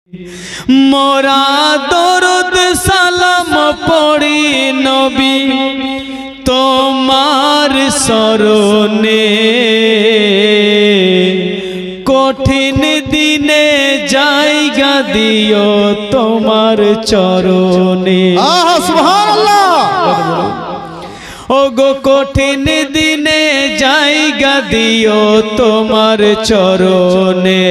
মোরা দরুদ সালাম পড়ি নবী তোমার শরণে, কঠিন দিনে জায়গা দিও তোমার চরণে। সুবহানাল্লাহ। ওগো কঠিন দিনে জায়গা দিও তোমার চরণে,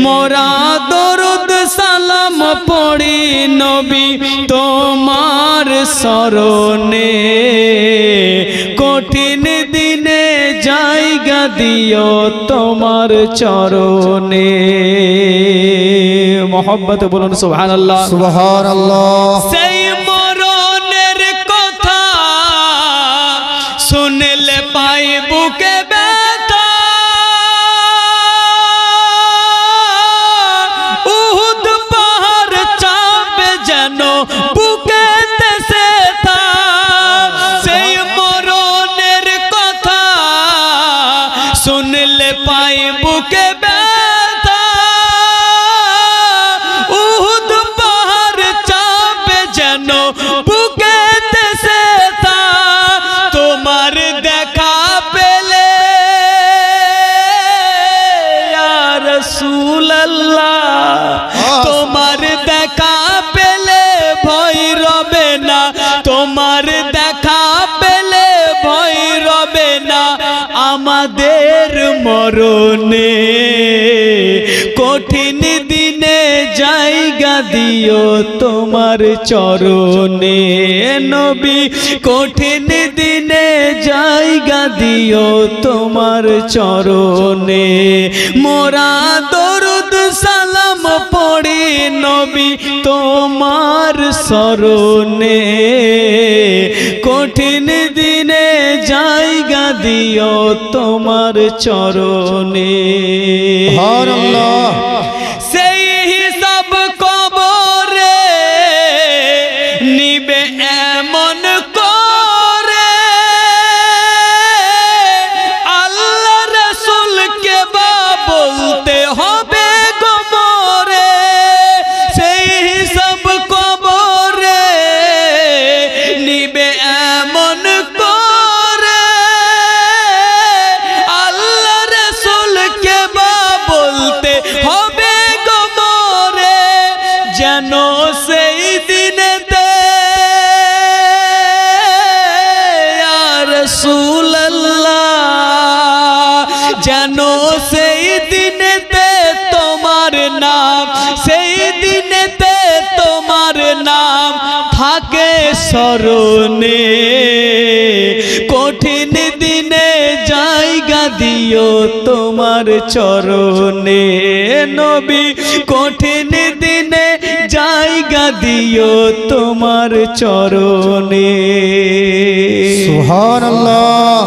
মোরা দরুদ সালাম পড়ি নবী তোমার শরণে, কঠিন দিনে জায়গা দিও তোমার চরণে। মোহাম্মত বলুন সুবহানাল্লাহ। সুবহানাল্লাহ। সেই মরণের কথা শুনলে পাই বুকে ব্যথা, উহুদ পাহাড় চাপে যেন বুকে দেশে থা। সেই মরণের কথা শুনলে পাই বুকে ব্যথা, উহুদ পাহাড় চাপে যেন বুকে দেশে থা। তোমার দেখা পেলে ইয়া রাসূলুল্লাহ, তোমার দেখা পেলে ভয় রবে না, তোমার দেখা পেলে ভয় রবে না আমাদের মরণে, কঠিন দিনে জায়গা দিও তোমার চরণে নবী, কঠিন দিনে জায়গা দিও তোমার চরণে। মোরা দরুদ সালাম পড়ি নবী তোমার শরণে, কঠিন দিনে জায়গা দিও তোমার চরণে। সুবহানাল্লাহ। সেই হিসাব কবরে নিবে এমন করে, আল্লাহ রাসূলকে বা বলতে হবে গোমরে। সেই হিসাব কবরে নিবে এমন করে, আল্লাহ রাসূলকে বা বলতে হবে গোমরে। যেন সেই দিনেতে ইয়া রাসূলুল্লাহ, যেন সেই দিনেতে তোমার নাম, সেই দিনেতে তোমার নাম থাকে স্মরণে, কঠিন দিনে জায়গা দিও তোমার চরণে নবী, কঠিন দিনে জায়গা দিও তোমার চরণে। সুবহানাল্লাহ।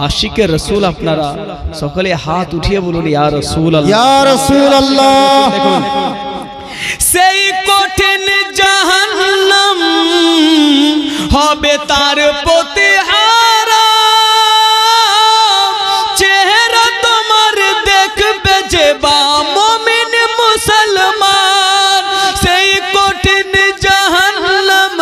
আশিকে রসুল আপনারা সকলে হাত উঠিয়ে বলুন ইয়া রাসূলুল্লাহ। ইয়া রাসূলুল্লাহ। দেখুন সেই কঠিন জাহান্নাম হবে তার প্রতি হারাম, চেহারা তোমার দেখবে যে বা মুমিন মুসলমান। সেই কঠিন জাহান্নাম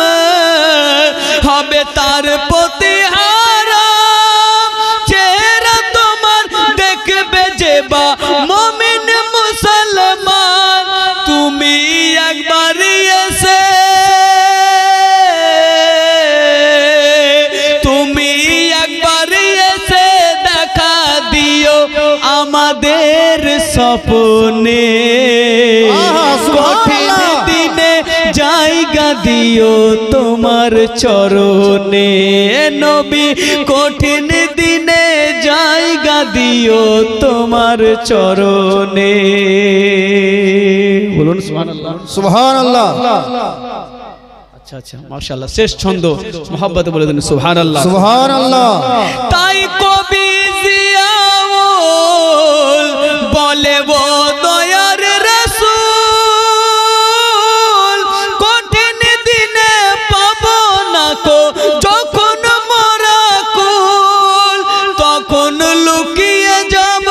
হবে তার প্রতি হারাম, চেহারা তোমার দেখবে যে বা মুমিন মুসলমান। তুমি একবার এসে, তুমি একবার এসে দেখা দিও আমাদের স্বপ্নে, কঠিন দিনে জায়গা দিও তোমার চরণে নবী, কঠিন দিনে জায়গা দিও তোমার চরণে। বলুন সুবহানাল্লাহ। সুবহানাল্লাহ। আচ্ছা আচ্ছা মাশাআল্লাহ, শেষ ছন্দ মোহাব্বতে বলে দিন সুবহানাল্লাহ। সুবহানাল্লাহ। তাই কবি জিয়াউল বলে ও দয়ার রাসূল, কঠিন দিনে পাবো না কো যখন মোরা কুল, তখন লুকিয়ে যাব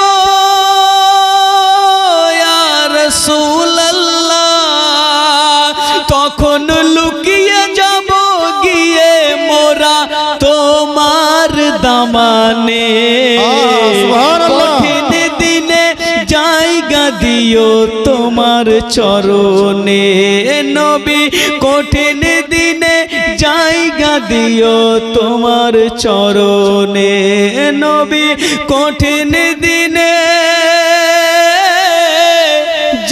ইয়া রাসূলুল্লাহ। বাগানে সুবহানাল্লাহ। কঠিন দিনে জায়গা দিও তোমার চরণে নবী কঠিন দিনে জায়গা দিও তোমার চরণে নবী কঠিন দিনে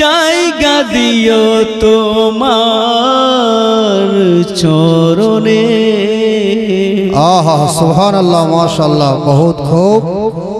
জায়গা দিও তোমার চরণে। आहा सुभान अल्लाह माशाअल्लाह बहुत खूब।